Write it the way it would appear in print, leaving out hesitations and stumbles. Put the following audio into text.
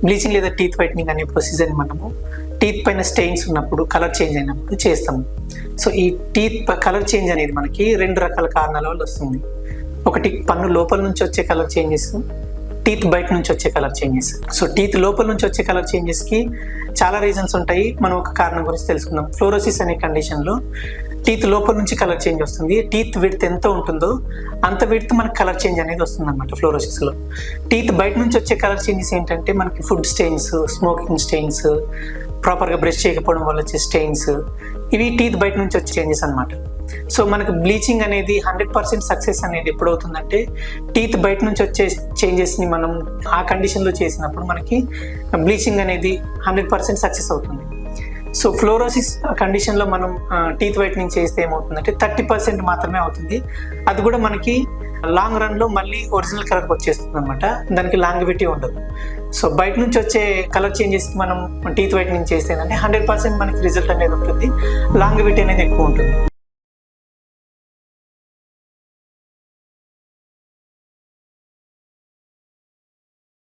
Bleaching లేదా teeth whitening అనే ప్రొసీజర్ని మనము టీత్ పైన స్టెయిన్స్ ఉన్నప్పుడు, కలర్ చేంజ్ అయినప్పుడు చేస్తాము. సో ఈ టీత్ కలర్ చేంజ్ అనేది మనకి 2 రకాల కారణాల వల్ల వస్తుంది. ఒకటి పన్ను లోపల నుంచి వచ్చే కలర్ చేంజెస్, టీత్ బయట నుంచి వచ్చే కలర్ చేంజెస్. సో టీత్ లోపల నుంచి వచ్చే కలర్ చేంజెస్కి చాలా రీజన్స్ ఉంటాయి. మనం ఒక కారణం గురించి తెలుసుకుందాం. ఫ్లోరోసిస్ అనే కండిషన్లో టీత్ లోపల నుంచి కలర్ చేంజ్ వస్తుంది. టీత్ విడ్త్ ఎంత ఉంటుందో అంత విడ్త్ మనకి కలర్ చేంజ్ అనేది వస్తుంది అనమాట ఫ్లోరోసిస్లో. టీత్ బయట నుంచి వచ్చే కలర్ చేంజెస్ ఏంటంటే మనకి ఫుడ్ స్టెయిన్స్, స్మోకింగ్ స్టెయిన్స్, ప్రాపర్గా బ్రష్ చేయకపోవడం వల్ల వచ్చే స్టెయిన్స్, ఇవి టీత్ బయట నుంచి వచ్చే చేంజెస్ అనమాట. సో మనకు బ్లీచింగ్ అనేది 100% సక్సెస్ అనేది ఎప్పుడవుతుందంటే టీత్ బయట నుంచి వచ్చే చేంజెస్ని మనం ఆ కండిషన్లో చేసినప్పుడు మనకి బ్లీచింగ్ అనేది 100% సక్సెస్ అవుతుంది. సో ఫ్లోరోసిస్ కండిషన్లో మనం టీత్ వైట్నింగ్ చేస్తే ఏమవుతుందంటే 30% మాత్రమే అవుతుంది. అది కూడా మనకి లాంగ్ రన్లో మళ్ళీ ఒరిజినల్ కలర్కి వచ్చేస్తుంది అనమాట. దానికి లాంగివిటీ ఉండదు. సో బయట నుంచి వచ్చే కలర్ చేంజెస్కి మనం టీత్ వైట్నింగ్ చేస్తే ఏంటంటే 100% మనకి రిజల్ట్ అనేది ఉంటుంది. లాంగివిటీ అనేది ఎక్కువ ఉంటుంది.